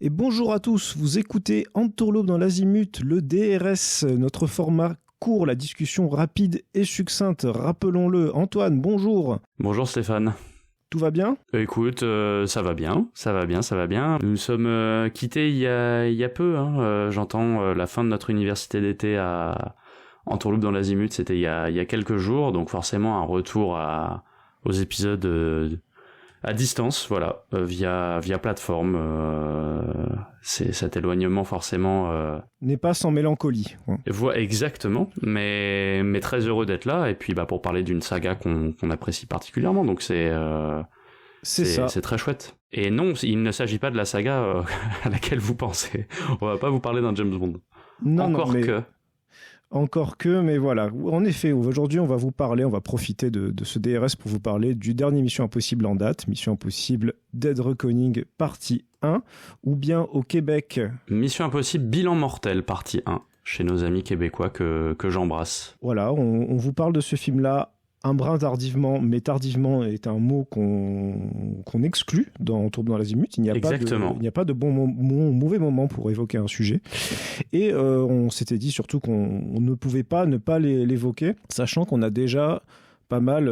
Et bonjour à tous, vous écoutez Entourloupe dans l'Azimut, le DRS, notre format court, la discussion rapide et succincte. Rappelons-le, Antoine, bonjour. Bonjour Stéphane. Tout va bien ? Écoute, ça va bien. Nous sommes quittés il y a peu. J'entends la fin de notre université d'été à Entourloupe dans l'Azimut, c'était il y a quelques jours, donc forcément un retour aux épisodes à distance, voilà, via plateforme. C'est cet éloignement forcément n'est pas sans mélancolie. Exactement, mais très heureux d'être là et puis pour parler d'une saga qu'on apprécie particulièrement, donc c'est très chouette. Et non, il ne s'agit pas de la saga à laquelle vous pensez. On va pas vous parler d'un James Bond. Encore que, mais voilà. En effet, aujourd'hui, on va profiter de ce DRS pour vous parler du dernier Mission Impossible en date, Mission Impossible Dead Reckoning partie 1, ou bien au Québec... Mission Impossible Bilan Mortel partie 1, chez nos amis québécois que j'embrasse. Voilà, on vous parle de ce film-là un brin tardivement, mais tardivement est un mot qu'on exclut dans Entourloupe dans l'Azimut. Il n'y a pas de bon moment ou mauvais moment pour évoquer un sujet. Et on s'était dit surtout qu'on ne pouvait pas ne pas l'évoquer, sachant qu'on a déjà pas mal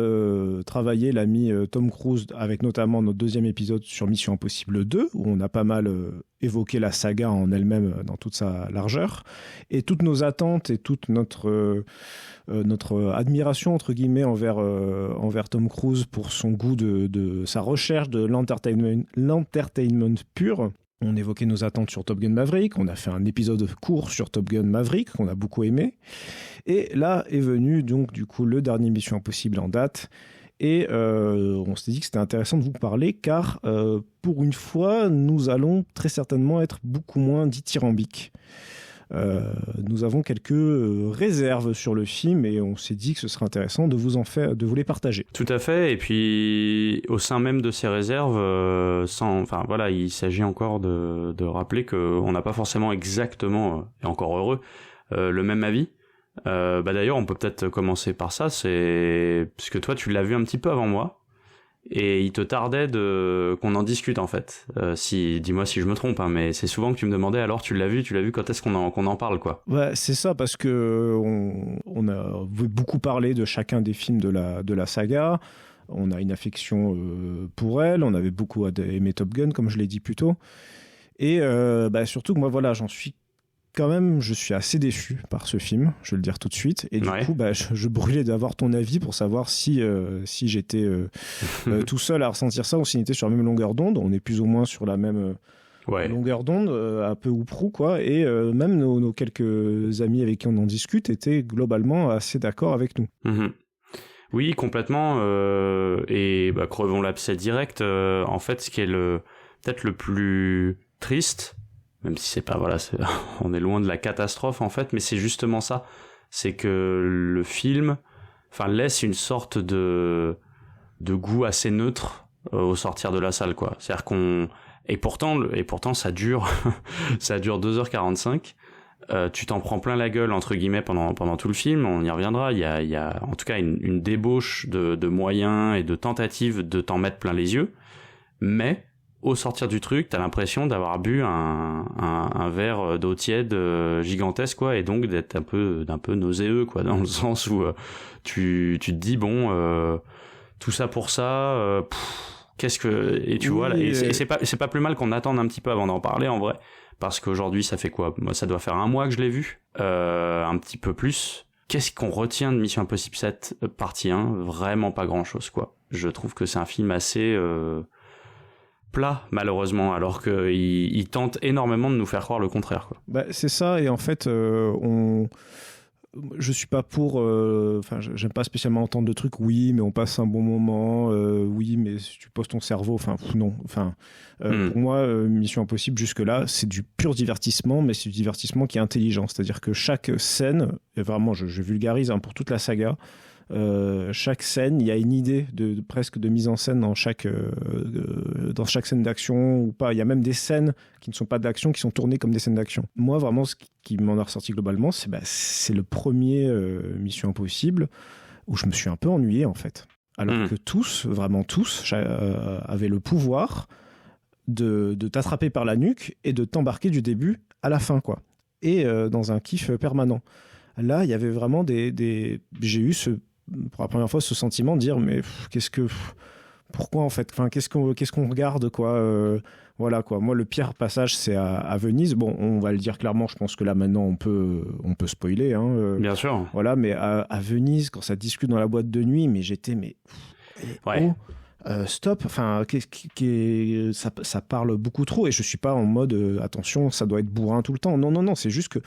travaillé l'ami Tom Cruise, avec notamment notre deuxième épisode sur Mission Impossible 2, où on a pas mal évoqué la saga en elle-même dans toute sa largeur. Et toutes nos attentes et toute notre admiration, entre guillemets, envers Tom Cruise pour son goût de sa recherche de l'entertainment pur. On évoquait nos attentes sur Top Gun Maverick, on a fait un épisode court sur Top Gun Maverick qu'on a beaucoup aimé. Et là est venu donc du coup le dernier Mission Impossible en date. Et on s'est dit que c'était intéressant de vous parler car pour une fois, nous allons très certainement être beaucoup moins dithyrambiques. Nous avons quelques réserves sur le film et on s'est dit que ce serait intéressant de vous les partager. Tout à fait, et puis au sein même de ces réserves, il s'agit encore de rappeler qu'on n'a pas forcément exactement, et encore heureux, le même avis. D'ailleurs, on peut peut-être commencer par ça, c'est parce que toi tu l'as vu un petit peu avant moi. Et il te tardait qu'on en discute en fait. Dis-moi si je me trompe, mais c'est souvent que tu me demandais alors tu l'as vu quand est-ce qu'on en parle quoi. Ouais, c'est ça parce que on a beaucoup parlé de chacun des films de la saga. On a une affection pour elle. On avait beaucoup aimé Top Gun comme je l'ai dit plus tôt. Et surtout que moi voilà, je suis assez déçu par ce film, je vais le dire tout de suite. Et du coup, je brûlais d'avoir ton avis pour savoir si j'étais tout seul à ressentir ça ou si on était sur la même longueur d'onde. On est plus ou moins sur la même longueur d'onde, à peu ou prou, quoi. Et même nos quelques amis avec qui on en discute étaient globalement assez d'accord avec nous. Mm-hmm. Oui, complètement. Crevons l'abcès direct. En fait, ce qui est peut-être le plus triste, même si c'est pas on est loin de la catastrophe en fait, mais c'est justement ça, c'est que le film laisse une sorte de goût assez neutre au sortir de la salle quoi. C'est-à-dire et pourtant ça dure ça dure 2h45. Tu t'en prends plein la gueule entre guillemets pendant tout le film, on y reviendra, il y a en tout cas une débauche de moyens et de tentatives de t'en mettre plein les yeux, mais au sortir du truc, t'as l'impression d'avoir bu un verre d'eau tiède gigantesque, quoi, et donc d'être un peu nauséeux, quoi, dans le sens où tu te dis tout ça pour ça, qu'est-ce que... Et tu vois, là, et c'est pas plus mal qu'on attende un petit peu avant d'en parler, en vrai, parce qu'aujourd'hui, ça fait quoi ? Moi, ça doit faire un mois que je l'ai vu, un petit peu plus. Qu'est-ce qu'on retient de Mission Impossible 7 partie 1 ? Vraiment pas grand-chose, quoi. Je trouve que c'est un film assez... plat malheureusement, alors qu'il tente énormément de nous faire croire le contraire quoi. C'est ça, et en fait je suis pas pour j'aime pas spécialement entendre de trucs oui mais on passe un bon moment, oui mais si tu poses ton cerveau, non, pour moi Mission Impossible jusque là c'est du pur divertissement, mais c'est du divertissement qui est intelligent, c'est-à-dire que chaque scène, et vraiment je vulgarise pour toute la saga, chaque scène, il y a une idée presque de mise en scène dans chaque scène d'action ou pas. Il y a même des scènes qui ne sont pas d'action, qui sont tournées comme des scènes d'action. Moi, vraiment, ce qui m'en a ressorti globalement, c'est le premier Mission Impossible où je me suis un peu ennuyé, en fait. Alors que tous, vraiment tous, avaient le pouvoir de t'attraper par la nuque et de t'embarquer du début à la fin, quoi. Et dans un kiff permanent. Là, il y avait vraiment j'ai eu pour la première fois ce sentiment de dire mais pourquoi en fait, enfin, qu'est-ce qu'on regarde, quoi. Voilà, quoi. Moi, le pire passage, c'est à Venise. Bon, on va le dire clairement, je pense que là maintenant on peut spoiler, hein. Bien sûr. Voilà, mais à Venise, quand ça discute dans la boîte de nuit, mais j'étais ouais. Stop, enfin, ça parle beaucoup trop, et je suis pas en mode attention, ça doit être bourrin tout le temps. Non, c'est juste que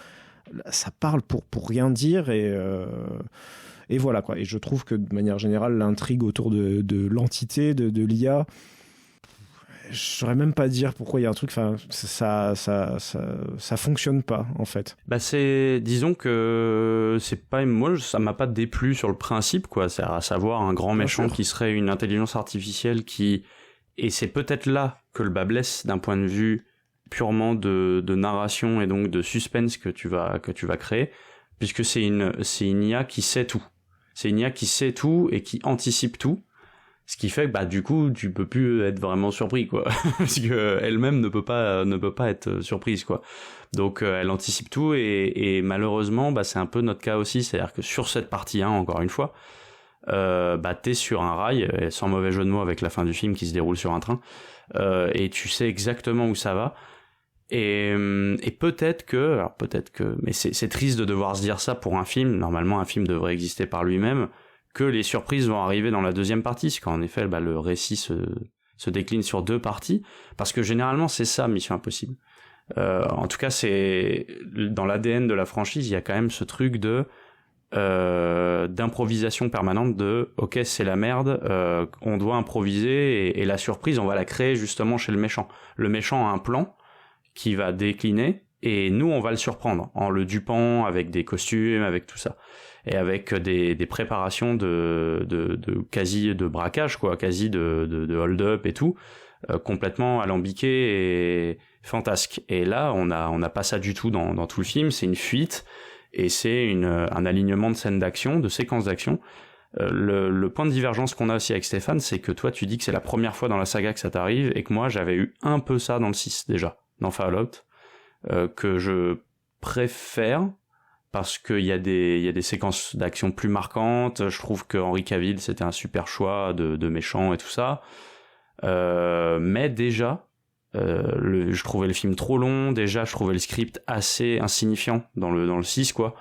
ça parle pour rien dire, et voilà, quoi. Et je trouve que de manière générale, l'intrigue autour de l'entité de l'IA, je saurais même pas dire pourquoi il y a un truc, enfin, ça fonctionne pas, en fait. Bah disons que c'est pas, moi, ça m'a pas déplu sur le principe, quoi. C'est à savoir un grand méchant qui serait une intelligence artificielle et c'est peut-être là que le bas blesse d'un point de vue purement de narration et donc de suspense que tu vas créer, puisque c'est une IA qui sait tout. C'est une IA qui sait tout et qui anticipe tout. Ce qui fait que bah du coup tu peux plus être vraiment surpris, quoi, parce que elle-même ne peut pas être surprise, quoi. Donc elle anticipe tout et malheureusement bah c'est un peu notre cas aussi, c'est-à-dire que sur cette partie 1, encore une fois, bah t'es sur un rail, sans mauvais jeu de mots avec la fin du film qui se déroule sur un train, et tu sais exactement où ça va. Et peut-être que, mais c'est triste de devoir se dire ça pour un film. Normalement, un film devrait exister par lui-même, que les surprises vont arriver dans la deuxième partie, parce qu'en effet, bah, le récit se décline sur 2 parties, parce que généralement, c'est ça, Mission Impossible. En tout cas, c'est dans l'ADN de la franchise, il y a quand même ce truc d'improvisation permanente, ok, c'est la merde, on doit improviser, et la surprise, on va la créer justement chez le méchant. Le méchant a un plan qui va décliner, et nous, on va le surprendre en le dupant avec des costumes, avec tout ça, et avec des préparations de quasi de braquage, quoi, quasi de hold-up et tout, complètement alambiqué et fantasque. Et là, on n'a pas ça du tout dans tout le film. C'est une fuite, et c'est un alignement de scènes d'action, de séquences d'action. Le point de divergence qu'on a aussi avec Stéphane, c'est que toi, tu dis que c'est la première fois dans la saga que ça t'arrive, et que moi, j'avais eu un peu ça dans le 6 déjà, dans Fallout, que je préfère, parce qu'il y a des séquences d'action plus marquantes. Je trouve que Henry Cavill, c'était un super choix de méchant et tout ça. Mais déjà, je trouvais le film trop long. Déjà, je trouvais le script assez insignifiant dans le 6, quoi.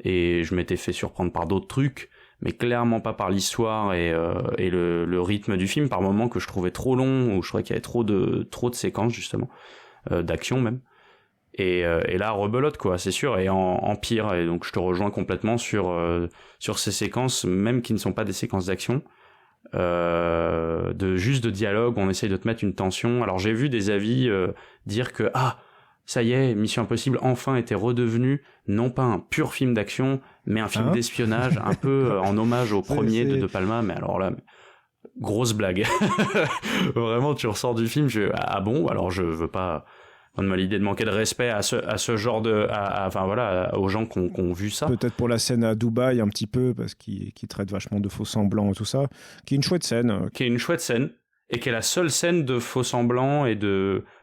Et je m'étais fait surprendre par d'autres trucs, mais clairement pas par l'histoire et le rythme du film, par moments que je trouvais trop long, ou je trouvais qu'il y avait trop de séquences, justement, d'action même. Et là, rebelote, quoi, c'est sûr, et en pire. Et donc je te rejoins complètement sur ces séquences, même qui ne sont pas des séquences d'action, juste de dialogue. On essaye de te mettre une tension. Alors j'ai vu des avis dire que ça y est, Mission Impossible enfin était redevenu non pas un pur film d'action, mais un film d'espionnage, un peu en hommage au premier de De Palma. Mais alors là, grosse blague. Vraiment, tu ressors du film, bon, alors je veux pas donne-moi l'idée de manquer de respect à ce genre enfin voilà, aux gens qui ont vu ça. Peut-être pour la scène à Dubaï un petit peu, parce qu'il traite vachement de faux semblants et tout ça, qui est une chouette scène. Qui est une chouette scène, et qui est la seule scène de faux semblants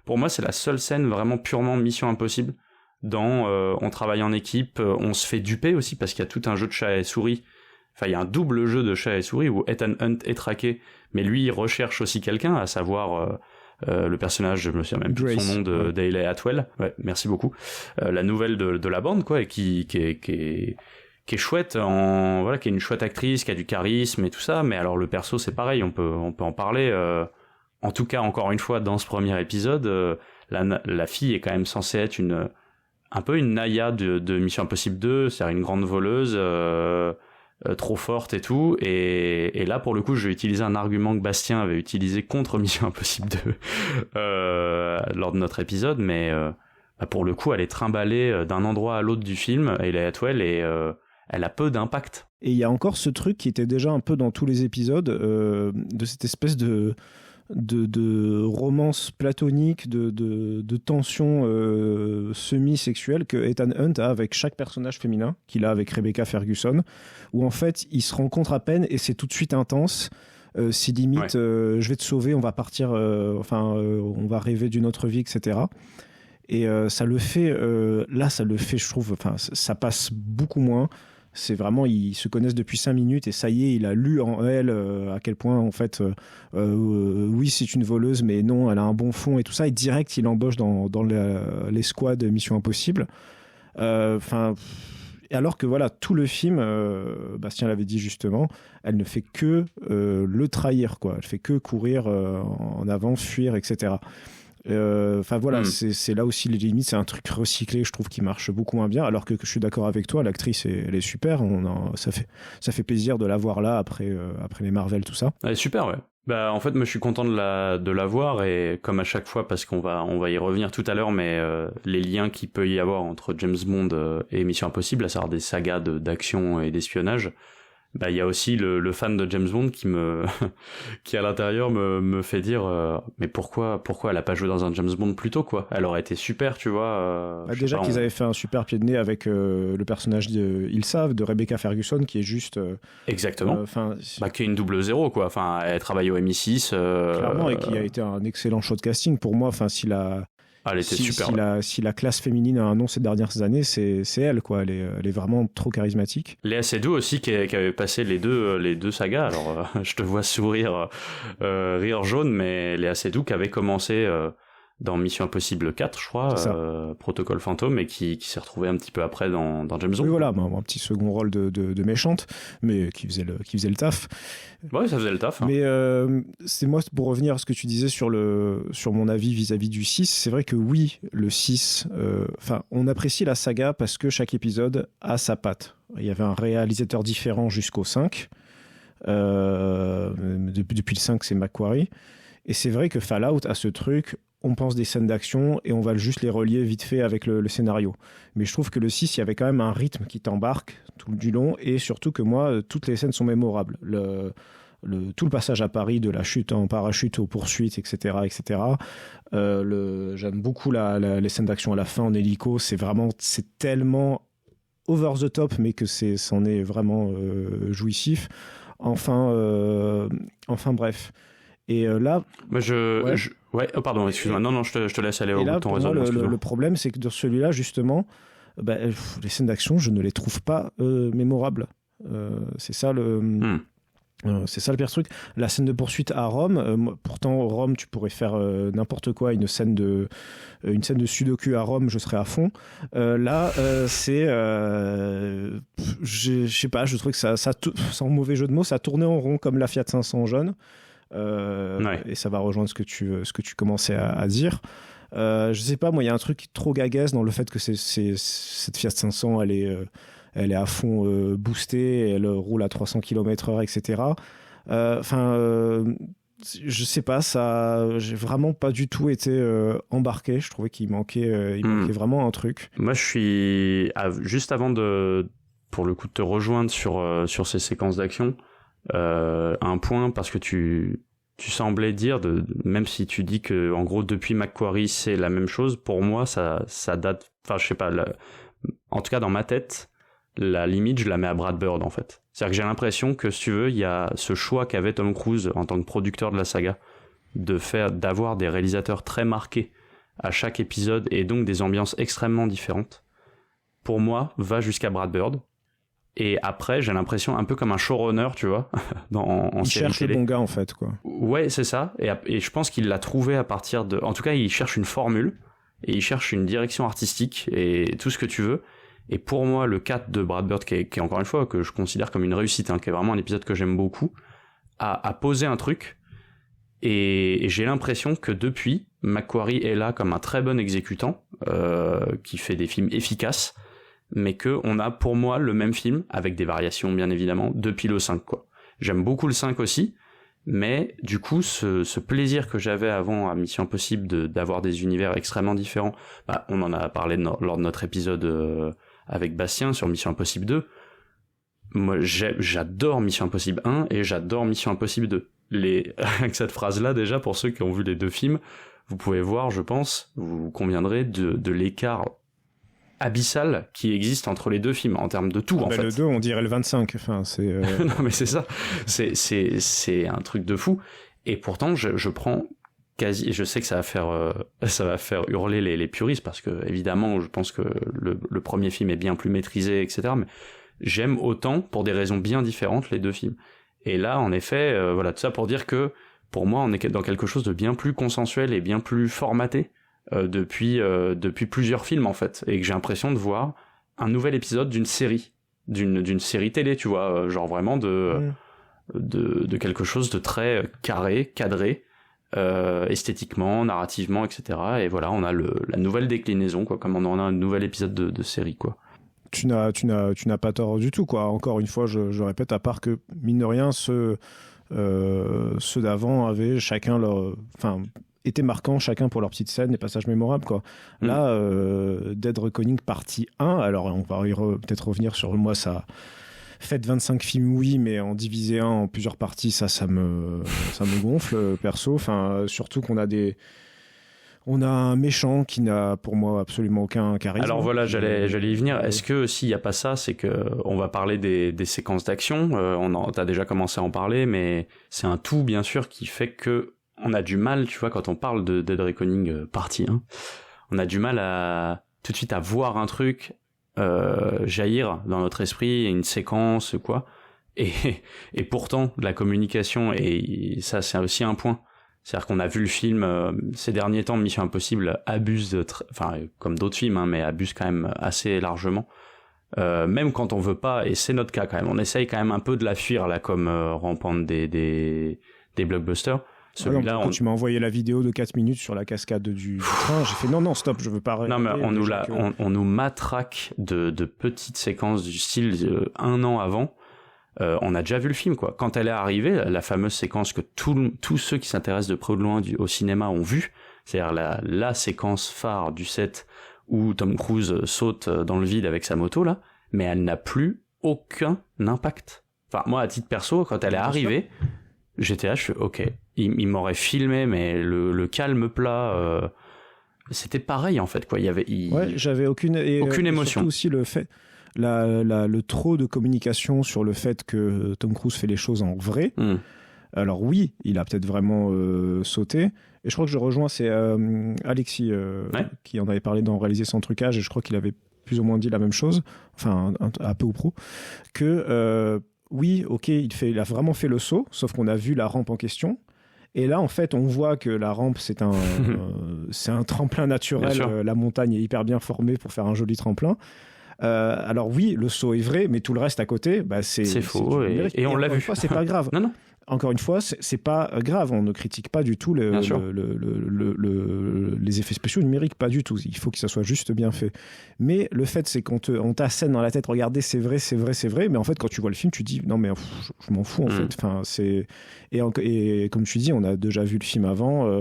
pour moi, c'est la seule scène vraiment purement Mission Impossible. On travaille en équipe, on se fait duper aussi, parce qu'il y a tout un jeu de chat et souris. Enfin, il y a un double jeu de chat et souris où Ethan Hunt est traqué, mais lui, il recherche aussi quelqu'un, à savoir le personnage, je me souviens même plus de son nom, de Daley Atwell. Ouais, merci beaucoup. La nouvelle de la bande, quoi, et qui est chouette, qui est une chouette actrice, qui a du charisme et tout ça. Mais alors le perso, c'est pareil, on peut en parler. En tout cas, encore une fois, dans ce premier épisode, la fille est quand même censée être un peu une Naya de Mission Impossible 2, c'est-à-dire une grande voleuse, trop forte et tout, et là pour le coup je vais utiliser un argument que Bastien avait utilisé contre Mission Impossible 2 lors de notre épisode, mais pour le coup elle est trimballée d'un endroit à l'autre du film, Hayley Atwell, et elle a peu d'impact. Et il y a encore ce truc qui était déjà un peu dans tous les épisodes, de cette espèce de romance platonique, de tension semi-sexuelle que Ethan Hunt a avec chaque personnage féminin, qu'il a avec Rebecca Ferguson, où en fait ils se rencontrent à peine et c'est tout de suite intense. si limite je vais te sauver, on va partir, on va rêver d'une autre vie, etc. Et ça le fait, je trouve, enfin, ça passe beaucoup moins. C'est vraiment, ils se connaissent depuis 5 minutes et ça y est, il a lu en elle à quel point, en fait, oui, c'est une voleuse, mais non, elle a un bon fond et tout ça. Et direct, il embauche dans les squads Mission Impossible. Alors que voilà, tout le film, Bastien l'avait dit justement, elle ne fait que le trahir, quoi. Elle fait que courir en avant, fuir, etc. C'est là aussi les limites. C'est un truc recyclé, je trouve, qui marche beaucoup moins bien. Alors que je suis d'accord avec toi, l'actrice elle est super. Ça fait plaisir de la voir là après les Marvel, tout ça. Elle est super, ouais. Bah en fait, moi je suis content de la voir, et comme à chaque fois, parce qu'on va y revenir tout à l'heure, mais les liens qu'il peut y avoir entre James Bond et Mission Impossible, à savoir des sagas d'action et d'espionnage. Bah il y a aussi le fan de James Bond qui à l'intérieur me fait dire mais pourquoi elle a pas joué dans un James Bond plus tôt, quoi. Elle aurait été super, tu vois. Déjà qu'ils avaient fait un super pied de nez avec le personnage Ils savent de Rebecca Ferguson, qui est juste exactement. Qui est une 00, quoi. Enfin, elle travaille au MI6 clairement, et qui a été un excellent show de casting pour moi. Enfin, elle était super. Si la classe féminine a un nom ces dernières années, c'est elle, quoi. Elle est vraiment trop charismatique. Léa Seydoux aussi, qui avait passé les deux sagas. Alors, je te vois sourire, rire jaune, mais Léa Seydoux qui avait commencé dans Mission Impossible 4, je crois, Protocole Fantôme, et qui s'est retrouvée un petit peu après dans James Bond. Oui, voilà, un petit second rôle de méchante, mais qui faisait le taf. Ouais, ça faisait le taf. Hein. Mais c'est moi, pour revenir à ce que tu disais sur mon avis vis-à-vis du 6, c'est vrai que oui, le 6, on apprécie la saga parce que chaque épisode a sa patte. Il y avait un réalisateur différent jusqu'au 5. Depuis le 5, c'est Macquarie. Et c'est vrai que Fallout a ce truc, on pense des scènes d'action et on va juste les relier vite fait avec le scénario. Mais je trouve que le 6, il y avait quand même un rythme qui t'embarque tout du long, et surtout que moi, toutes les scènes sont mémorables. Tout le passage à Paris, de la chute en parachute aux poursuites, etc. J'aime beaucoup les scènes d'action à la fin en hélico. C'est tellement over the top, mais que c'en est vraiment jouissif. Enfin, bref. Et là, moi pardon, excuse-moi. Non, je te laisse aller au bout de ton raisonnement. Le problème, c'est que dans celui-là, justement, les scènes d'action, je ne les trouve pas mémorables. C'est ça c'est ça le pire truc. La scène de poursuite à Rome, pourtant Rome, tu pourrais faire n'importe quoi, une scène de sudoku à Rome, je serais à fond. Là, c'est, je sais pas, je trouve que ça, sans mauvais jeu de mots, ça tournait en rond comme la Fiat 500 jaune. Et ça va rejoindre ce que tu commençais à dire. Je sais pas, moi, il y a un truc trop gagasse dans le fait que cette Fiat 500, elle est à fond boostée, elle roule à 300 km/h, etc. Je sais pas, j'ai vraiment pas du tout été embarqué. Je trouvais qu'il manquait vraiment un truc. Moi, je suis juste avant pour le coup, de te rejoindre sur ces séquences d'action. Un point, parce que tu semblais dire, même si tu dis que en gros depuis Macquarie c'est la même chose, pour moi ça date, enfin je sais pas, en tout cas dans ma tête la limite je la mets à Brad Bird en fait. C'est-à-dire que j'ai l'impression que, si tu veux, il y a ce choix qu'avait Tom Cruise en tant que producteur de la saga d'avoir des réalisateurs très marqués à chaque épisode, et donc des ambiances extrêmement différentes, pour moi va jusqu'à Brad Bird. Et après, j'ai l'impression un peu comme un showrunner, tu vois, en série télé. Il cherche le bon gars, en fait, quoi. Ouais, c'est ça. Et je pense qu'il l'a trouvé à partir de... En tout cas, il cherche une formule, et il cherche une direction artistique, et tout ce que tu veux. Et pour moi, le 4 de Brad Bird, qui est encore une fois, que je considère comme une réussite, qui est vraiment un épisode que j'aime beaucoup, a posé un truc. Et j'ai l'impression que depuis, Macquarie est là comme un très bon exécutant, qui fait des films efficaces, mais que on a pour moi le même film, avec des variations bien évidemment, depuis le 5, quoi. J'aime beaucoup le 5 aussi, mais du coup ce plaisir que j'avais avant à Mission Impossible d'avoir des univers extrêmement différents, on en a parlé lors de notre épisode avec Bastien sur Mission Impossible 2. Moi j'adore Mission Impossible 1 et j'adore Mission Impossible 2. Avec cette phrase là, déjà, pour ceux qui ont vu les deux films, vous pouvez voir, je pense, vous conviendrez de l'écart abyssal qui existe entre les deux films en termes de tout en fait. Le 2 on dirait le 25, enfin c'est non mais c'est ça, c'est un truc de fou, et pourtant je prends quasi, je sais que ça va faire hurler les puristes, parce que évidemment je pense que le premier film est bien plus maîtrisé, etc., mais j'aime autant pour des raisons bien différentes les deux films. Et là en effet voilà, tout ça pour dire que pour moi on est dans quelque chose de bien plus consensuel et bien plus formaté depuis plusieurs films en fait, et que j'ai l'impression de voir un nouvel épisode d'une série télé, tu vois, genre vraiment de quelque chose de très carré, cadré, esthétiquement, narrativement, etc. Et voilà, on a la nouvelle déclinaison, quoi, comme on en a un nouvel épisode de série, quoi. Tu n'as pas tort du tout, quoi. Encore une fois, je répète, à part que mine de rien, ceux d'avant avaient chacun leur, enfin, étaient marquants chacun pour leur petite scène, les passages mémorables, quoi. Là, Dead Reckoning partie 1, alors on va peut-être revenir sur moi, ça. Faites 25 films, oui, mais en diviser un en plusieurs parties, ça me gonfle, perso. Enfin, surtout qu'on a on a un méchant qui n'a pour moi absolument aucun charisme. Alors voilà, j'allais y venir. Est-ce que s'il n'y a pas ça, c'est que on va parler des séquences d'action. T'as déjà commencé à en parler, mais c'est un tout bien sûr qui fait que on a du mal, tu vois, quand on parle de Dead Reckoning partie 1, on a du mal tout de suite à voir un truc jaillir dans notre esprit, une séquence, quoi. Et pourtant, la communication, et ça c'est aussi un point. C'est-à-dire qu'on a vu le film ces derniers temps, Mission Impossible abuse enfin comme d'autres films, hein, mais abuse quand même assez largement. Même quand on veut pas, et c'est notre cas quand même, on essaye quand même un peu de la fuir là, comme rampante des blockbusters. Celui-là, quand tu m'as envoyé la vidéo de 4 minutes sur la cascade du train, j'ai fait non, stop, je veux pas. Non, mais on nous matraque de petites séquences du style un an avant. On a déjà vu le film, quoi. Quand elle est arrivée, la fameuse séquence que tous ceux qui s'intéressent de près ou de loin au cinéma ont vu, c'est-à-dire la séquence phare du set où Tom Cruise saute dans le vide avec sa moto, là, mais elle n'a plus aucun impact. Enfin, moi, à titre perso, quand elle est arrivée, j'étais là, je fais, ok, il m'aurait filmé, mais le calme plat, c'était pareil, en fait, quoi. J'avaucune aucune émotion. Surtout aussi le fait, le trop de communication sur le fait que Tom Cruise fait les choses en vrai. Alors oui, il a peut-être vraiment sauté. Et je crois que je rejoins, c'est Alexis qui en avait parlé dans Réaliser sans trucage, et je crois qu'il avait plus ou moins dit la même chose, enfin à peu ou prou, que oui, ok, il a vraiment fait le saut, sauf qu'on a vu la rampe en question. Et là, en fait, on voit que la rampe, c'est un tremplin naturel. La montagne est hyper bien formée pour faire un joli tremplin. Alors oui, le saut est vrai, mais tout le reste à côté, c'est faux. Et on l'a vu. Fois, c'est pas grave. Non. Encore une fois, c'est pas grave. On ne critique pas du tout les effets spéciaux numériques, pas du tout. Il faut que ça soit juste bien fait. Mais le fait, c'est qu'on t'assène dans la tête, regardez, c'est vrai. Mais en fait, quand tu vois le film, tu dis non, mais je m'en fous en fait. Enfin, et comme tu dis, on a déjà vu le film avant.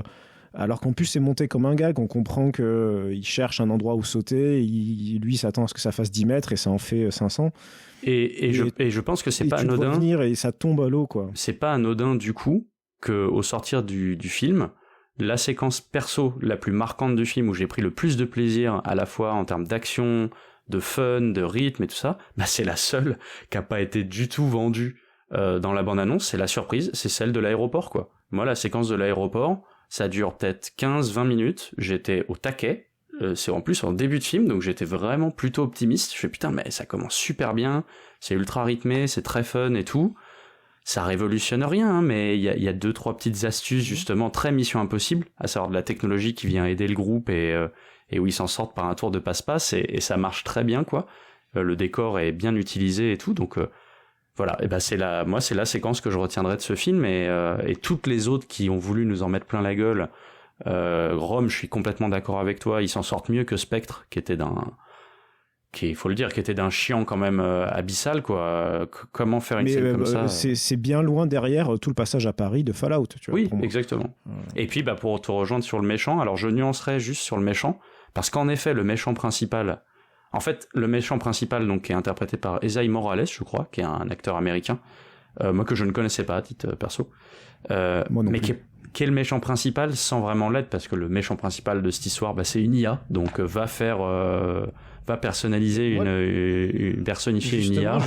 Alors qu'en plus c'est monté comme un gag, on comprend qu'il cherche un endroit où sauter, lui s'attend à ce que ça fasse 10 mètres et ça en fait 500. Et je pense que c'est pas anodin. Et ça tombe à l'eau, quoi. C'est pas anodin du coup qu'au sortir du film, la séquence perso la plus marquante du film, où j'ai pris le plus de plaisir à la fois en termes d'action, de fun, de rythme et tout ça, c'est la seule qui a pas été du tout vendue dans la bande-annonce. C'est la surprise, c'est celle de l'aéroport, quoi. Moi, la séquence de l'aéroport, ça dure peut-être 15-20 minutes, j'étais au taquet, c'est en plus en début de film, donc j'étais vraiment plutôt optimiste. Je fais putain, mais ça commence super bien, c'est ultra rythmé, c'est très fun et tout. Ça révolutionne rien, hein, mais il y a 2-3 petites astuces justement très Mission Impossible, à savoir de la technologie qui vient aider le groupe et où ils s'en sortent par un tour de passe-passe, et ça marche très bien, quoi. Le décor est bien utilisé et tout, donc voilà, et c'est la séquence que je retiendrai de ce film, et toutes les autres qui ont voulu nous en mettre plein la gueule. Rome, je suis complètement d'accord avec toi, ils s'en sortent mieux que Spectre, qui était d'un chiant quand même abyssal, quoi. Comment faire une scène comme ça c'est bien loin derrière tout le passage à Paris de Fallout, tu vois. Oui, exactement. Et puis pour te rejoindre sur le méchant, alors je nuancerai juste sur le méchant, parce qu'en effet le méchant principal, donc, qui est interprété par Esaïe Morales, je crois, qui est un acteur américain, moi que je ne connaissais pas à titre perso, mais qu'est le méchant principal sans vraiment l'être, parce que le méchant principal de cette histoire, c'est une IA, donc va personnaliser personnifier justement, une IA.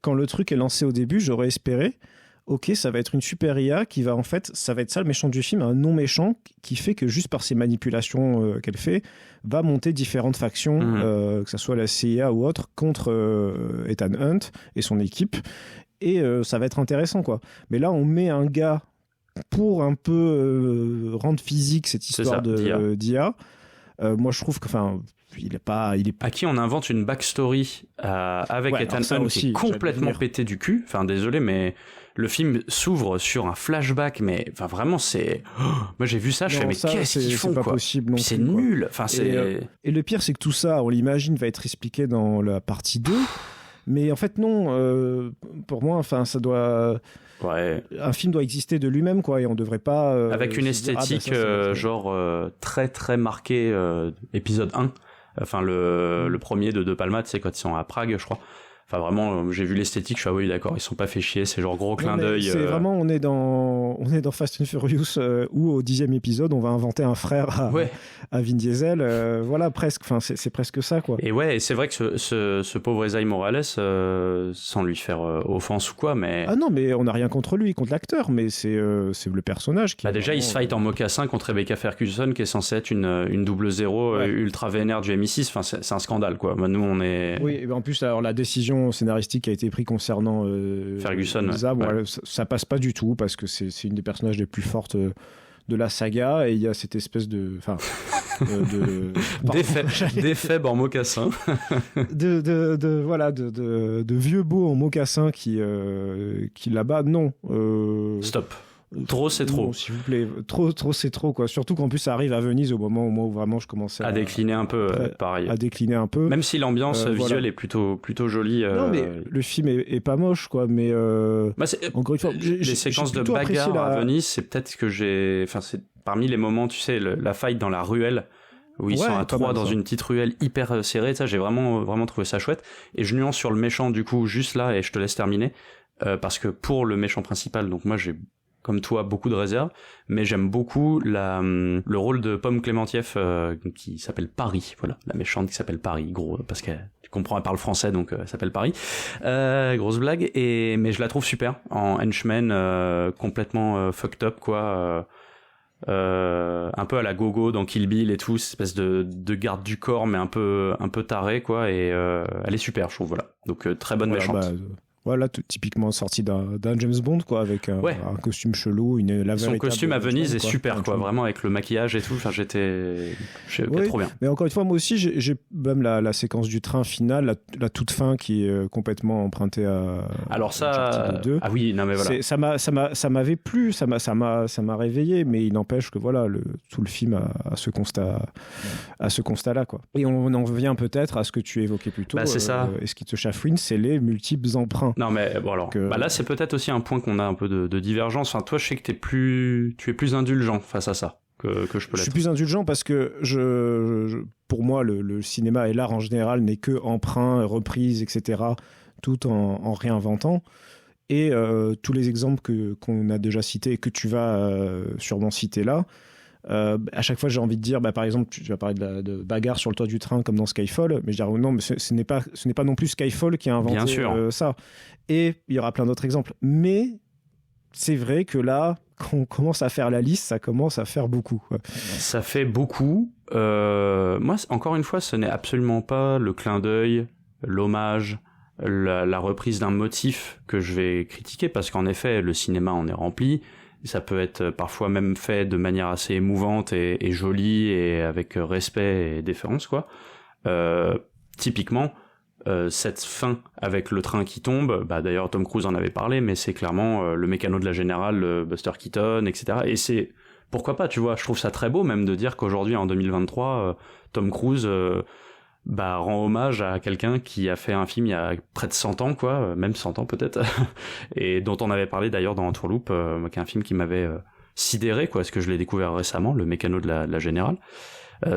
Quand le truc est lancé au début, j'aurais espéré, ok, ça va être une super IA qui va, en fait, ça va être ça le méchant du film, un non-méchant qui fait que juste par ses manipulations qu'elle fait, va monter différentes factions, que ce soit la CIA ou autre, contre Ethan Hunt et son équipe. Et ça va être intéressant, quoi. Mais là, on met un gars pour un peu rendre physique cette histoire d'IA. Moi, je trouve que, il est pas. À qui on invente une backstory avec Ethan Hunt qui est complètement pété du cul. Enfin, désolé, mais le film s'ouvre sur un flashback, mais vraiment, c'est. Moi, j'ai vu ça, je fais, mais qu'est-ce qu'ils font, c'est pas quoi. possible non c'est plus, nul. Enfin, c'est. Et le pire, c'est que tout ça, on l'imagine, va être expliqué dans la partie 2. Mais en fait, non. Pour moi, ça doit. Ouais. Un film doit exister de lui-même, quoi, et on devrait pas. Avec une esthétique, très très marquée, épisode 1. Enfin, le premier de Palma, tu sais, quand ils sont à Prague, je crois. Enfin, vraiment, j'ai vu l'esthétique, je suis oui, d'accord, ils sont pas fait chier, c'est genre gros clin d'œil. C'est vraiment, on est dans Fast and Furious, où au 10e épisode, on va inventer un frère à Vin Diesel. Voilà, presque, c'est presque ça, quoi. Et c'est vrai que ce pauvre Esaïe Morales, sans lui faire offense ou quoi, mais. Ah non, mais on n'a rien contre lui, contre l'acteur, mais c'est le personnage qui. Déjà, il se fight en mocassin contre Rebecca Ferguson, qui est censée être une double zéro, ultra vénère du MI6. Enfin, c'est un scandale, quoi. Nous, on est. Oui, et en plus, alors la décision scénaristique qui a été prise concernant Ferguson, Lisa, ça passe pas du tout parce que c'est une des personnages les plus fortes de la saga, et il y a cette espèce de d'éphèbe en mocassin de vieux beaux en mocassin qui là-bas stop. Trop, c'est trop. Non, s'il vous plaît. Trop, c'est trop, quoi. Surtout qu'en plus, ça arrive à Venise au moment où vraiment je commençais à décliner un peu, pareil. À décliner un peu. Même si l'ambiance visuelle est plutôt jolie. Non, mais le film est pas moche, quoi. Mais encore une fois, les séquences de bagarre à Venise, c'est peut-être que c'est parmi les moments, tu sais, la fight dans la ruelle où ils sont à 3 dans une petite ruelle hyper serrée. Ça, j'ai vraiment trouvé ça chouette. Et je nuance sur le méchant, du coup, juste là, et je te laisse terminer. Parce que pour le méchant principal, donc moi, j'ai comme toi, beaucoup de réserves, mais j'aime beaucoup le rôle de Pomme Clémentieff qui s'appelle Paris, voilà, la méchante qui s'appelle Paris, gros, parce que tu comprends, elle parle français, donc elle s'appelle Paris. Grosse blague, mais je la trouve super, en henchman, complètement fucked up, quoi, un peu à la Gogo dans Kill Bill et tout, cette espèce de garde du corps, mais un peu taré, quoi, et elle est super, je trouve, voilà. Donc très bonne méchante. Voilà, typiquement sorti d'un James Bond, quoi, avec un costume chelou, son costume à Venise est super, quoi, vraiment avec le maquillage et tout. Enfin, j'étais trop bien. Mais encore une fois, moi aussi, j'ai même la séquence du train finale, la toute fin qui est complètement empruntée à. Alors ça, 2. Ah oui, non mais voilà. Ça m'avait plu, ça m'a réveillé, mais il n'empêche que voilà, tout le film a ce constat-là, quoi. Et on en revient peut-être à ce que tu évoquais plus tôt. C'est ça. Et ce qui te chafouine, c'est les multiples emprunts. Non mais bon alors, là c'est peut-être aussi un point qu'on a un peu de divergence. Enfin, toi, je sais que tu es plus indulgent face à ça que je peux l'être. Je suis plus indulgent parce que pour moi le cinéma et l'art en général n'est que emprunt, reprise, etc. Tout en réinventant. Et tous les exemples qu'on a déjà cités et que tu vas sûrement citer là. À chaque fois j'ai envie de dire par exemple tu vas parler de bagarre sur le toit du train comme dans Skyfall, mais je dirais non, mais ce n'est pas non plus Skyfall qui a inventé ça, et il y aura plein d'autres exemples, mais c'est vrai que là quand on commence à faire la liste, ça commence à faire beaucoup, quoi. Ça fait beaucoup. Moi encore une fois, ce n'est absolument pas le clin d'œil, l'hommage, la reprise d'un motif que je vais critiquer, parce qu'en effet le cinéma en est rempli. Ça peut être parfois même fait de manière assez émouvante et jolie et avec respect et déférence, quoi. Typiquement, cette fin avec le train qui tombe, d'ailleurs Tom Cruise en avait parlé, mais c'est clairement le mécano de la Générale, Buster Keaton, etc. Et c'est, pourquoi pas, tu vois, je trouve ça très beau même de dire qu'aujourd'hui, en 2023, Tom Cruise rend hommage à quelqu'un qui a fait un film il y a près de 100 ans, quoi, même 100 ans peut-être, et dont on avait parlé d'ailleurs dans Entourloupe, qui est un film qui m'avait sidéré, quoi, parce que je l'ai découvert récemment, le mécano de la Générale.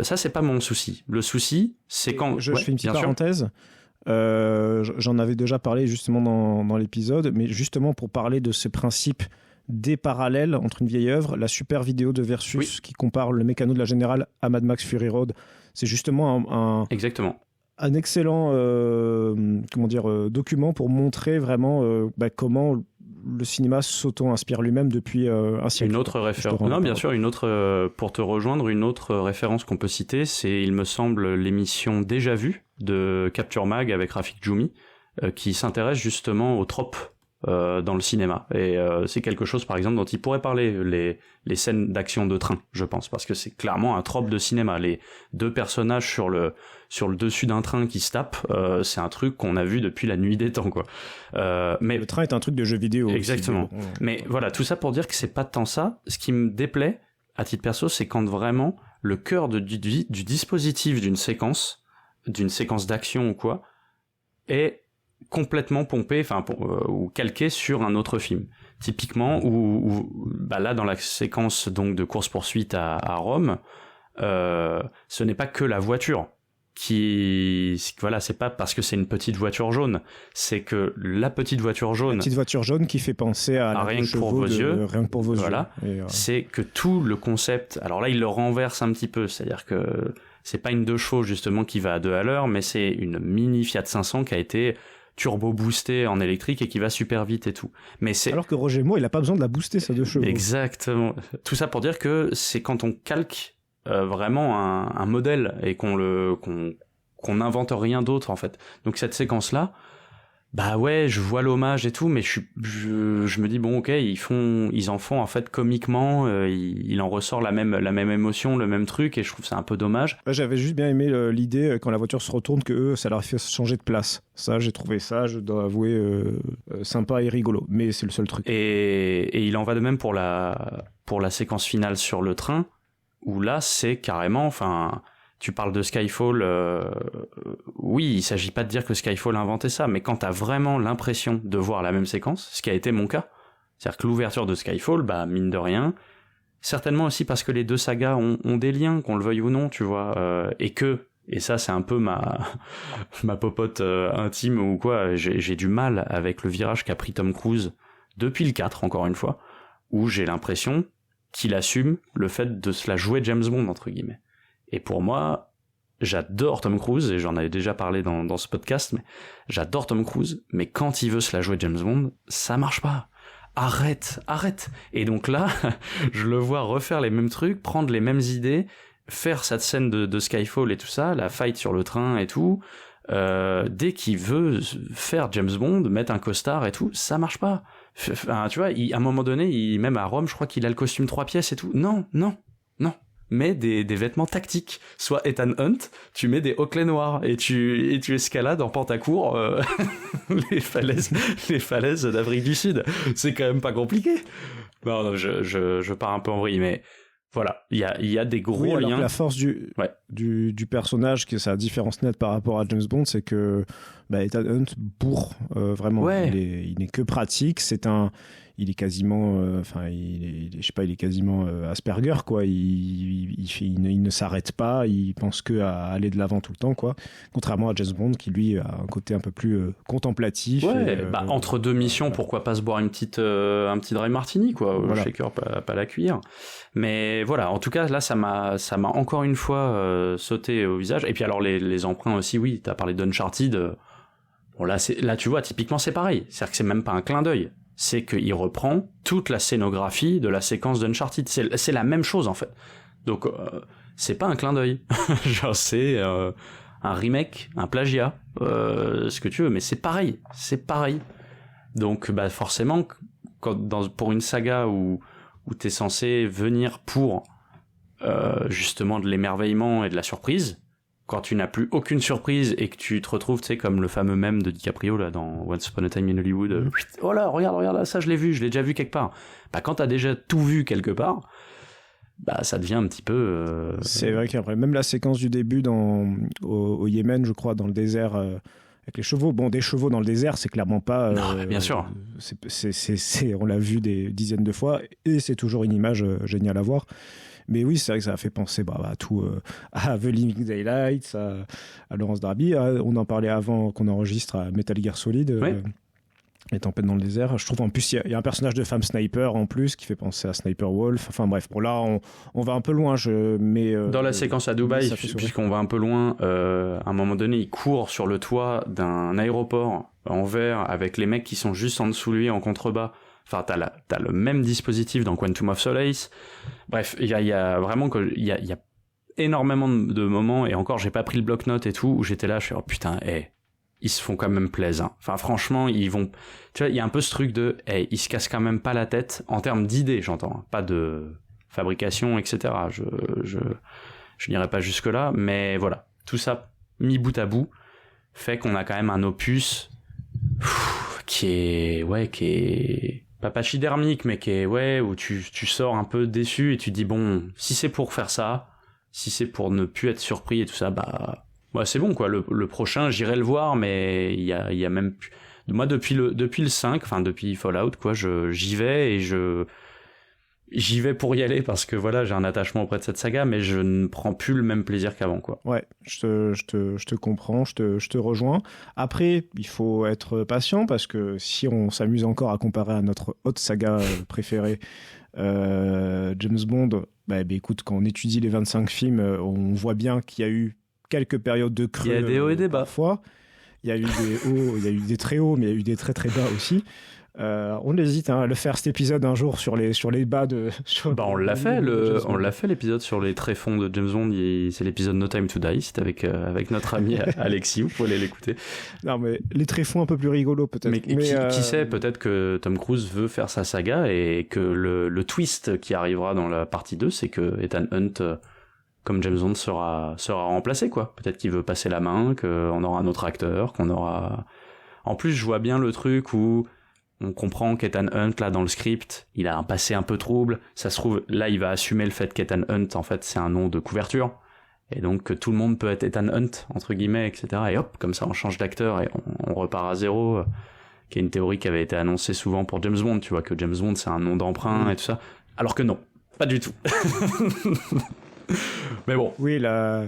Ça, c'est pas mon souci. Le souci, c'est quand... Je fais une petite parenthèse. J'en avais déjà parlé justement dans l'épisode, mais justement pour parler de ce principe des parallèles entre une vieille œuvre, la super vidéo de Versus qui compare le mécano de la Générale à Mad Max Fury Road. C'est justement Exactement. Un excellent document pour montrer vraiment comment le cinéma s'auto-inspire lui-même depuis un siècle. Une autre référence. Non, bien sûr, pour te rejoindre, une autre référence qu'on peut citer, c'est, il me semble, l'émission Déjà Vu de Capture Mag avec Rafik Djoumi, qui s'intéresse justement aux tropes dans le cinéma. Et c'est quelque chose, par exemple, dont il pourrait parler, les scènes d'action de train, je pense, parce que c'est clairement un trope de cinéma. Les deux personnages sur le dessus d'un train qui se tapent, c'est un truc qu'on a vu depuis la nuit des temps, quoi. Mais le train est un truc de jeu vidéo. Exactement. Aussi. Mais voilà, tout ça pour dire que c'est pas tant ça. Ce qui me déplaît, à titre perso, c'est quand vraiment le cœur du dispositif d'une séquence d'action ou quoi, est complètement pompé, ou calqué sur un autre film. Typiquement, là, dans la séquence donc de course-poursuite à Rome, ce n'est pas que la voiture c'est pas parce que c'est une petite voiture jaune, c'est que la petite voiture jaune qui fait penser à Rien que pour vos yeux, voilà, c'est que tout le concept, alors là il le renverse un petit peu, c'est-à-dire que c'est pas une 2 chevaux justement qui va à 2 à l'heure, mais c'est une mini Fiat 500 qui a été turbo boostée en électrique et qui va super vite et tout. Mais c'est alors que Roger Moore, il a pas besoin de la booster, sa 2 chevaux. Exactement. Tout ça pour dire que c'est quand on calque vraiment un modèle et qu'on n'invente rien d'autre en fait. Donc cette séquence là, je vois l'hommage et tout, mais je me dis bon ok, ils en font en fait comiquement, il en ressort la même émotion, le même truc, et je trouve ça un peu dommage. J'avais juste bien aimé l'idée quand la voiture se retourne que eux, ça leur fait changer de place. Ça, j'ai trouvé ça, je dois avouer, sympa et rigolo, mais c'est le seul truc. Et il en va de même pour la séquence finale sur le train, où là c'est carrément, tu parles de Skyfall, oui, il s'agit pas de dire que Skyfall a inventé ça, mais quand t'as vraiment l'impression de voir la même séquence, ce qui a été mon cas, c'est-à-dire que l'ouverture de Skyfall, mine de rien, certainement aussi parce que les deux sagas ont des liens, qu'on le veuille ou non, tu vois, et ça c'est un peu ma popote intime ou quoi, j'ai du mal avec le virage qu'a pris Tom Cruise depuis le 4, encore une fois, où j'ai l'impression qu'il assume le fait de se la jouer James Bond, entre guillemets. Et pour moi, j'adore Tom Cruise, et j'en avais déjà parlé dans ce podcast, mais j'adore Tom Cruise, mais quand il veut se la jouer James Bond, ça marche pas. Arrête. Et donc là, je le vois refaire les mêmes trucs, prendre les mêmes idées, faire cette scène de Skyfall et tout ça, la fight sur le train et tout, dès qu'il veut faire James Bond, mettre un costard et tout, ça marche pas. Tu vois, à un moment donné, même à Rome, je crois qu'il a le costume 3 pièces et tout. Non. Mets des vêtements tactiques. Soit Ethan Hunt, tu mets des hockeys noirs et tu escalades en pantacourt les falaises d'Afrique du Sud. C'est quand même pas compliqué. Non, je pars un peu en vrille, mais voilà, il y a des gros liens. La force du personnage, qui est sa différence nette par rapport à James Bond, c'est que Ethan Hunt bourre vraiment. Ouais. Il n'est que pratique. Il est quasiment, il est quasiment Asperger, quoi. Il ne s'arrête pas, il pense que à aller de l'avant tout le temps, quoi. Contrairement à James Bond, qui lui a un côté un peu plus contemplatif. Ouais, entre deux missions, pourquoi pas se boire un petit dry martini, quoi, au shaker, pas la cuillère. Mais voilà, en tout cas, là, ça m'a encore une fois sauté au visage. Et puis alors les emprunts aussi, oui, t'as parlé d'Uncharted. Bon là, tu vois, typiquement, c'est pareil. C'est-à-dire que c'est même pas un clin d'œil. C'est qu'il reprend toute la scénographie de la séquence d'Uncharted. C'est la même chose, en fait. Donc, c'est pas un clin d'œil. Genre, c'est un remake, un plagiat, ce que tu veux, mais c'est pareil. Donc, forcément, pour une saga où t'es censé venir pour justement de l'émerveillement et de la surprise, quand tu n'as plus aucune surprise et que tu te retrouves, tu sais, comme le fameux mème de DiCaprio là dans Once Upon a Time in Hollywood, oh là, regarde là, ça je l'ai vu, je l'ai déjà vu quelque part. Quand t'as déjà tout vu quelque part, ça devient un petit peu. C'est vrai qu'après, même la séquence du début au Yémen, je crois, dans le désert. Avec les chevaux, des chevaux dans le désert, c'est clairement pas. Non, bien sûr. On l'a vu des dizaines de fois et c'est toujours une image géniale à voir. Mais oui, c'est vrai que ça a fait penser à tout, à The Living Daylights, à Laurence Darby. On en parlait avant qu'on enregistre à Metal Gear Solid. Oui. Les tempêtes dans le désert. Je trouve en plus, il y a un personnage de femme sniper en plus qui fait penser à Sniper Wolf. Enfin bref, bon là, on va un peu loin. Dans la séquence à Dubaï, puisqu'on va un peu loin, à un moment donné, il court sur le toit d'un aéroport en verre avec les mecs qui sont juste en dessous de lui en contrebas. Enfin, t'as le même dispositif dans Quantum of Solace. Bref, il y a vraiment il y a énormément de moments, et encore, j'ai pas pris le bloc-notes et tout, où j'étais là, je suis, oh putain, ils se font quand même plaisir. Enfin, franchement, tu vois, il y a un peu ce truc de, ils se cassent quand même pas la tête, en termes d'idées, j'entends, hein, pas de fabrication, etc. Je n'irai pas jusque-là, mais voilà. Tout ça, mis bout à bout, fait qu'on a quand même un opus, qui est pas pachydermique, mais qui est, où tu sors un peu déçu et tu te dis, bon, si c'est pour faire ça, si c'est pour ne plus être surpris et tout ça, bah c'est bon, quoi. Le prochain, j'irai le voir, mais il y a même plus... Moi, depuis le 5, enfin, depuis Fallout, quoi, j'y vais, et j'y vais pour y aller, parce que voilà, j'ai un attachement auprès de cette saga, mais je ne prends plus le même plaisir qu'avant, quoi. Ouais, je te comprends, je te rejoins. Après, il faut être patient, parce que si on s'amuse encore à comparer à notre autre saga préférée, James Bond, écoute, quand on étudie les 25 films, on voit bien qu'il y a eu quelques périodes de creux. Il y a des hauts et des bas. Parfois. Il y a eu des hauts, il y a eu des très hauts, mais il y a eu des très très bas aussi. On hésite à le faire cet épisode un jour sur les bas de... on l'a fait l'épisode sur les tréfonds de James Bond, c'est l'épisode No Time to Die, c'est avec notre ami Alexis, vous pouvez aller l'écouter. Non, mais les tréfonds un peu plus rigolos peut-être. Mais qui sait, peut-être que Tom Cruise veut faire sa saga, et que le twist qui arrivera dans la partie 2, c'est que Ethan Hunt, comme James Bond, sera remplacé, quoi. Peut-être qu'il veut passer la main, qu'on aura un autre acteur, qu'on aura... En plus, je vois bien le truc où on comprend qu'Ethan Hunt, là, dans le script, il a un passé un peu trouble. Ça se trouve, là, il va assumer le fait qu'Ethan Hunt, en fait, c'est un nom de couverture. Et donc, que tout le monde peut être Ethan Hunt, entre guillemets, etc. Et hop, comme ça, on change d'acteur et on repart à zéro. Qui est une théorie qui avait été annoncée souvent pour James Bond, tu vois, que James Bond, c'est un nom d'emprunt et tout ça. Alors que non, pas du tout. Mais bon. Oui, la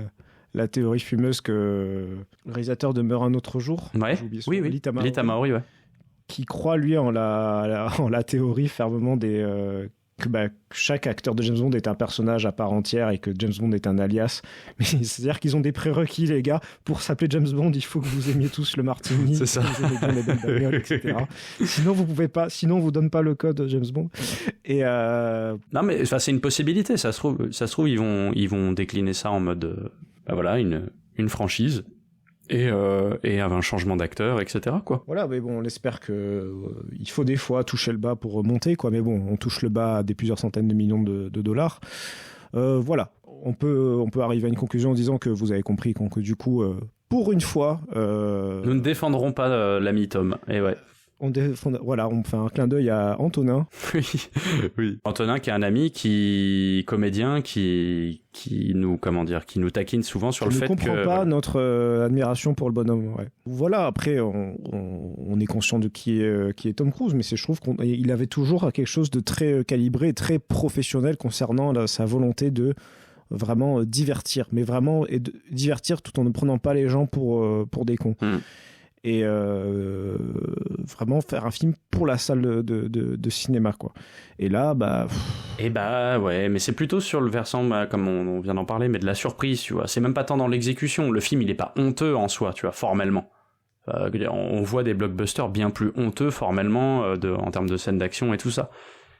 théorie fumeuse que le réalisateur de Meurt un autre jour. Ouais. Oui. Lee Tamahori, ouais. Qui croit, lui, en la théorie fermement que chaque acteur de James Bond est un personnage à part entière, et que James Bond est un alias. Mais c'est-à-dire qu'ils ont des prérequis, les gars. Pour s'appeler James Bond, il faut que vous aimiez tous le martini. C'est ça. Que vous aimiez bien les belles bagnoles, etc. Sinon, vous pouvez pas. Sinon, on vous donne pas le code James Bond. Et non, mais c'est une possibilité. Ça se trouve, ils vont décliner ça en mode, une franchise. Et un changement d'acteur, etc., quoi. Voilà, mais bon, on espère que il faut des fois toucher le bas pour remonter, quoi. Mais bon, on touche le bas à des plusieurs centaines de millions de dollars. Voilà, on peut arriver à une conclusion en disant que vous avez compris que du coup, pour une fois, nous ne défendrons pas l'ami Tom. Et ouais. On fait un clin d'œil à Antonin. Oui. Antonin, qui est un ami, comédien, qui nous taquine souvent sur le fait que... ne comprend pas notre admiration pour le bonhomme. Ouais. Voilà, après, on est conscient de qui est Tom Cruise, mais je trouve qu'il avait toujours quelque chose de très calibré, très professionnel concernant sa volonté de vraiment divertir, mais vraiment divertir tout en ne prenant pas les gens pour des cons. Et vraiment faire un film pour la salle de cinéma, quoi. Et là, ouais, mais c'est plutôt sur le versant, comme on vient d'en parler, mais de la surprise, tu vois. C'est même pas tant dans l'exécution. Le film, il est pas honteux en soi, tu vois, formellement. On voit des blockbusters bien plus honteux formellement en termes de scènes d'action et tout ça.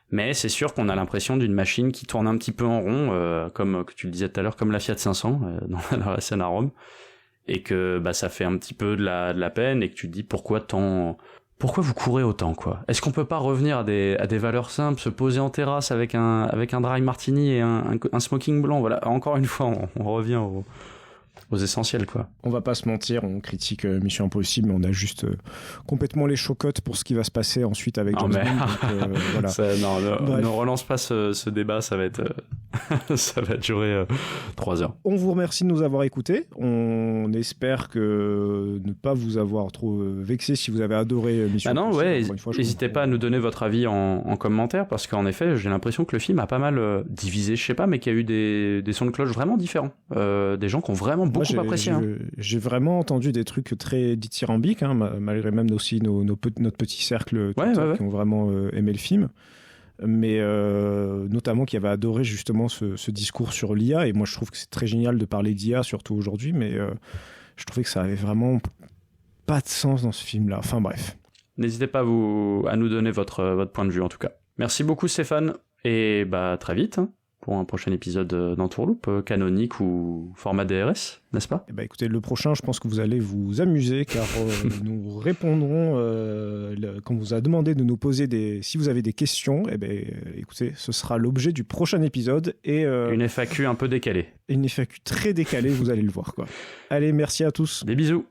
Mais c'est sûr qu'on a l'impression d'une machine qui tourne un petit peu en rond, comme que tu le disais tout à l'heure, comme la Fiat 500 dans la scène à Rome. Et que ça fait un petit peu de la peine, et que tu te dis pourquoi vous courez autant, quoi. Est-ce qu'on peut pas revenir à des valeurs simples, se poser en terrasse avec un dry martini et un smoking blanc, voilà. Encore une fois, on revient aux essentiels, quoi. On va pas se mentir, on critique Mission Impossible, mais on a juste complètement les chocottes pour ce qui va se passer ensuite avec James Bond. Voilà. Ne relance pas ce débat, ça va être ça va durer 3 heures. On vous remercie de nous avoir écoutés. On espère que ne pas vous avoir trop vexé si vous avez adoré Mission Impossible. N'hésitez pas à nous donner votre avis en commentaire, parce qu'en effet, j'ai l'impression que le film a pas mal divisé, je sais pas, mais qu'il y a eu des sons de cloche vraiment différents. Des gens qui ont vraiment Non, beaucoup apprécié. J'ai vraiment entendu des trucs très dithyrambiques, malgré même aussi notre petit cercle qui ont vraiment aimé le film. Mais notamment qui avait adoré justement ce discours sur l'IA. Et moi, je trouve que c'est très génial de parler d'IA, surtout aujourd'hui. Mais je trouvais que ça avait vraiment pas de sens dans ce film-là. Enfin bref. N'hésitez pas à nous donner votre point de vue en tout cas. Merci beaucoup Stéphane. Et très vite pour un prochain épisode d'Entourloupe, canonique ou format DRS, n'est-ce pas ? Écoutez, le prochain, je pense que vous allez vous amuser car nous répondrons quand on vous a demandé de nous poser si vous avez des questions. Écoutez, ce sera l'objet du prochain épisode et une FAQ un peu décalée. Une FAQ très décalée, vous allez le voir quoi. Allez, merci à tous. Des bisous.